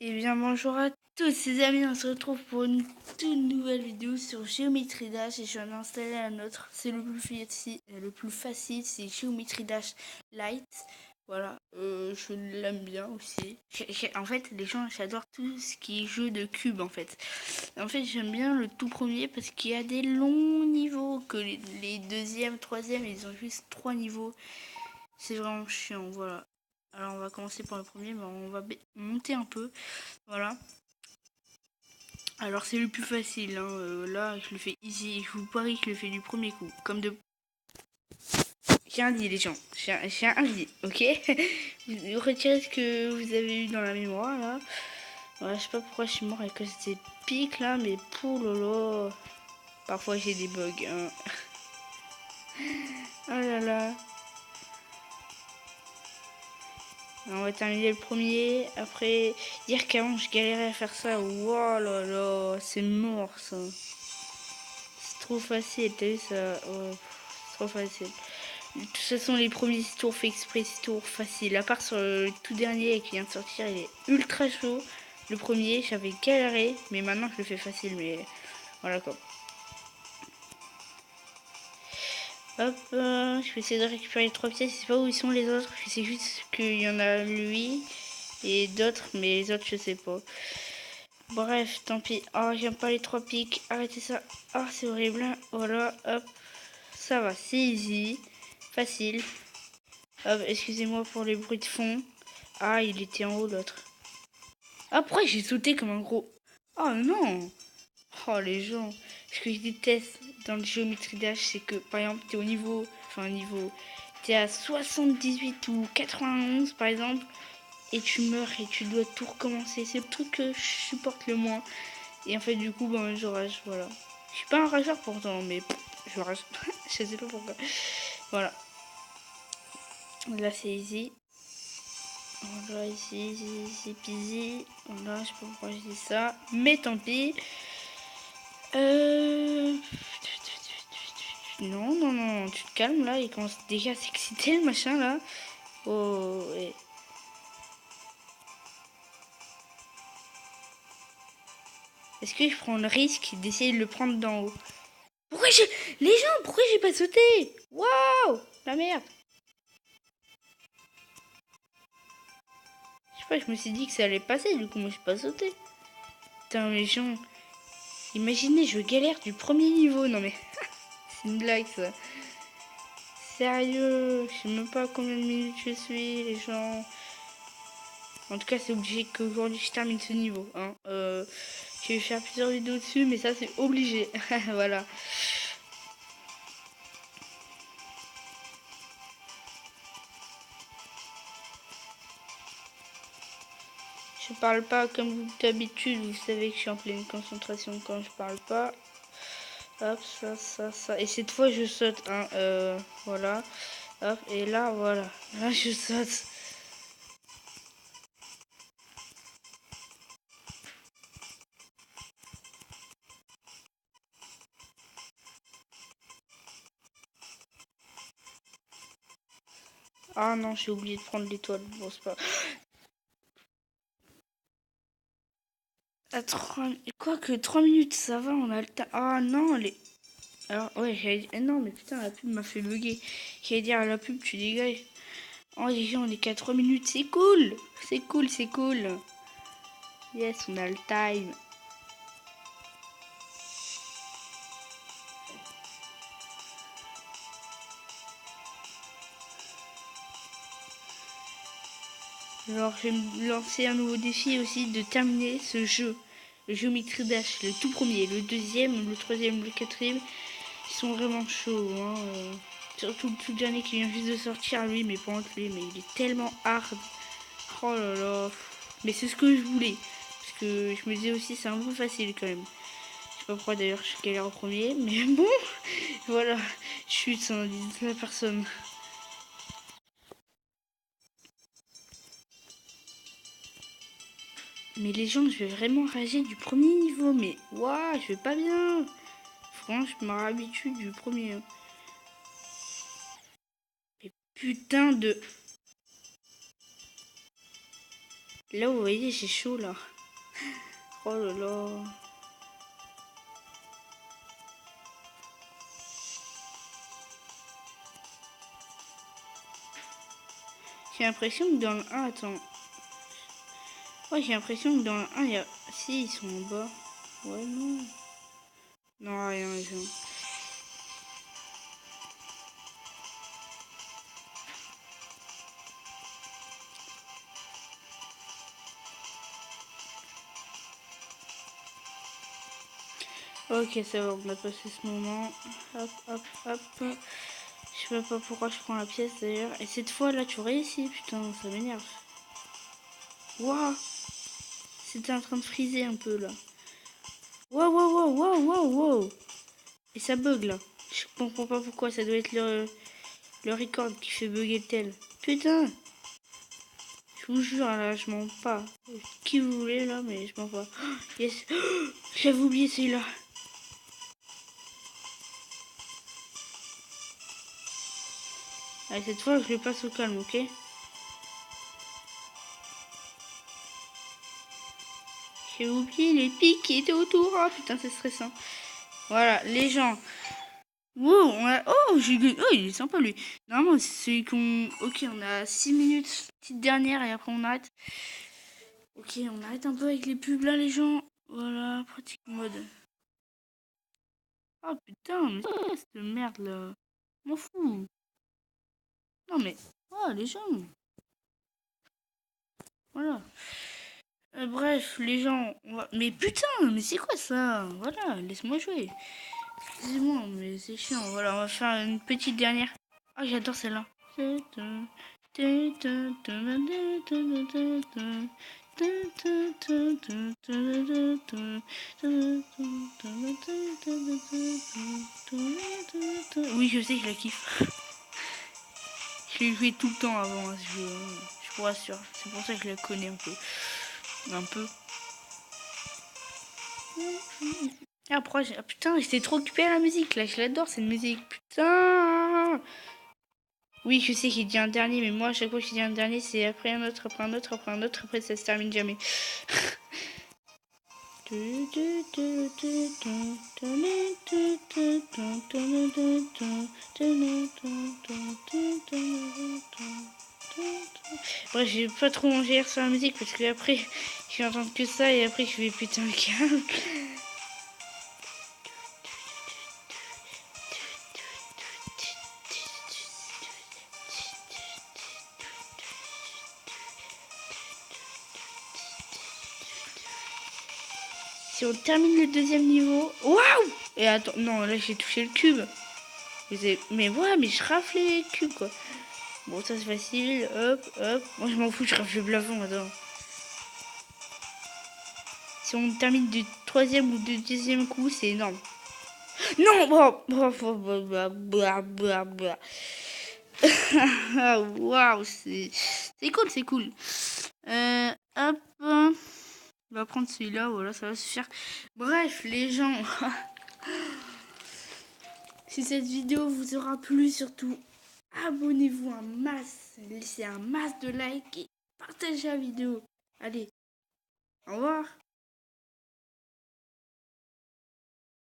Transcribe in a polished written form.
Eh bien bonjour à tous les amis, on se retrouve pour une toute nouvelle vidéo sur Geometry Dash et je viens d'installer un autre. C'est le plus facile, c'est Geometry Dash Lite. Voilà, je l'aime bien aussi. En fait, les gens, j'adore tout ce qui est jeu de cubes en fait. En fait, j'aime bien le tout premier parce qu'il y a des longs niveaux, que les deuxième, troisième, ils ont juste 3 niveaux. C'est vraiment chiant, voilà. Alors on va commencer par le premier, mais on va monter un peu. Voilà. Alors c'est le plus facile, hein. Là je le fais easy, je vous parie que je le fais du premier coup. Comme de... J'ai un dit les gens, j'ai un dit, ok. Vous retirez ce que vous avez eu dans la mémoire là. Ouais, je sais pas pourquoi je suis mort à cause de ces pics là, mais poulolo. Parfois j'ai des bugs, hein. Oh là là. On va terminer le premier. Après, dire qu'avant je galérais à faire ça. Oh là là, c'est mort ça. C'est trop facile, t'as vu ça? Ouais, c'est trop facile. De toute façon, les premiers tours fait exprès, c'est tours facile. À part sur le tout dernier qui vient de sortir, il est ultra chaud. Le premier, j'avais galéré, mais maintenant je le fais facile. Mais voilà quoi. Hop, je vais essayer de récupérer les 3 pièces. Je sais pas où ils sont les autres. Je sais juste qu'il y en a lui et d'autres, mais les autres je sais pas. Bref, tant pis. Oh, j'aime pas les 3 pics. Arrêtez ça. Oh, c'est horrible. Voilà, hop. Ça va, c'est easy. Facile. Hop, excusez-moi pour les bruits de fond. Ah, il était en haut l'autre. Ah, pourquoi j'ai sauté comme un gros... Oh non. Oh, les gens. Ce que je déteste dans le Geometry Dash, c'est que, par exemple, t'es au niveau... Enfin, niveau... T'es à 78 ou 91, par exemple, et tu meurs et tu dois tout recommencer. C'est le truc que je supporte le moins. Et en fait, du coup, ben, je rage, voilà. Je suis pas un rageur pourtant, mais je rage. Je sais pas pourquoi. Voilà. Là, c'est easy. Voilà, ici, easy peasy. Voilà, je sais pas pourquoi je dis ça. Mais tant pis. Non, non, non, tu te calmes là. Il commence déjà à s'exciter le machin là. Oh, ouais. Est-ce que je prends le risque d'essayer de le prendre d'en haut? Pourquoi j'ai... Les gens, pourquoi j'ai pas sauté? Waouh! La merde! Je sais pas, je me suis dit que ça allait passer, du coup moi j'ai pas sauté. Putain, les gens... Imaginez, je galère du premier niveau. Non mais... C'est une blague ça. Sérieux, je sais même pas combien de minutes je suis, les gens. En tout cas, c'est obligé qu'aujourd'hui je termine ce niveau. Hein. Je vais faire plusieurs vidéos dessus, mais ça c'est obligé. Voilà. Je parle pas comme d'habitude, vous savez que je suis en pleine concentration quand je parle pas. Hop, ça. Et cette fois je saute. Hein. Voilà. Hop, et là, voilà. Là, je saute. Ah non, j'ai oublié de prendre l'étoile. Bon, c'est pas... À 3... Quoique 3 minutes, ça va, on a le temps. Ah non, les... Alors, ouais, non, mais putain, la pub m'a fait bugger. J'allais dire à la pub, tu dégages. Oh, déjà, on est qu'à 3 minutes, c'est cool. C'est cool, c'est cool. Yes, on a le time. Alors, je vais me lancer un nouveau défi aussi de terminer ce jeu. Le Geometry Dash, le tout premier, le deuxième, le troisième, le quatrième. Ils sont vraiment chauds, hein. Surtout le tout dernier qui vient juste de sortir, lui, mais pas entre lui, mais il est tellement hard. Oh là là. Mais c'est ce que je voulais. Parce que je me disais aussi, c'est un peu facile quand même. Je sais pas pourquoi d'ailleurs je galère au premier, mais bon, voilà. Chut, ça n'en dit à personne. Mais les gens, je vais vraiment rager du premier niveau, mais waouh, je vais pas bien. Franchement, je me réhabitue du premier. Mais putain de... Là, vous voyez, j'ai chaud là. Oh là là. J'ai l'impression que dans le 1, attends. Ouais, j'ai l'impression que dans le 1, il y a... Si, ils sont en bas. Ouais, non. Non, rien, les gens. Ok, ça va, on a passé ce moment. Hop, hop, hop. Je sais pas pourquoi je prends la pièce d'ailleurs. Et cette fois là, tu réussis, putain, ça m'énerve. Waouh! C'était en train de friser un peu là. Waouh, waouh, waouh, waouh, waouh, waouh! Et ça bug là. Je comprends pas pourquoi, ça doit être le record qui fait bugger le tel. Putain! Je vous jure, là, je mens pas. Qui vous voulez là, mais je mens pas. Oh, yes! Oh, j'avais oublié celui-là. Allez, cette fois, je le passe au calme, ok? J'ai oublié les pics qui étaient autour. Oh putain, c'est stressant. Voilà, les gens. Wow, oh, oh, il est sympa lui. Normalement, c'est celui qu'on. Ok, on a 6 minutes, petite dernière, et après on arrête. Ok, on arrête un peu avec les pubs là, les gens. Voilà, pratique mode. Oh putain, mais c'est quoi cette merde là? M'en fous. Non mais. Oh, les gens. Voilà. Bref, les gens. Mais putain, mais c'est quoi ça? Voilà, laisse-moi jouer. Excusez-moi, mais c'est chiant. Voilà, on va faire une petite dernière. Ah, j'adore celle-là. Oui, je sais, je la kiffe. Je l'ai joué tout le temps avant, hein, je vous rassure. C'est pour ça que je la connais un peu. Un peu. Ah, ah, putain, j'étais trop occupée à la musique, là. Je l'adore, cette musique. Putain. Oui, je sais, j'ai dit un dernier, mais moi, à chaque fois que je dis un dernier, c'est après un autre, après un autre, après un autre, après ça se termine jamais. Bref, je vais pas trop manger sur la musique parce que après, je vais entendre que ça et après, je vais péter un câble. Si on termine le deuxième niveau... Waouh! Et attends, non, là j'ai touché le cube. Mais ouais, mais je rafle les cubes quoi. Bon, ça c'est facile. Hop, hop. Moi je m'en fous, je rafle le plafond, attends. Si on termine du troisième ou du deuxième coup, c'est énorme. Non! Waouh, c'est cool, c'est cool. Hop. On va prendre celui-là, voilà, ça va suffire. Bref, les gens. Si cette vidéo vous aura plu, surtout abonnez-vous un masse, laissez un masse de likes et partagez la vidéo. Allez, au revoir.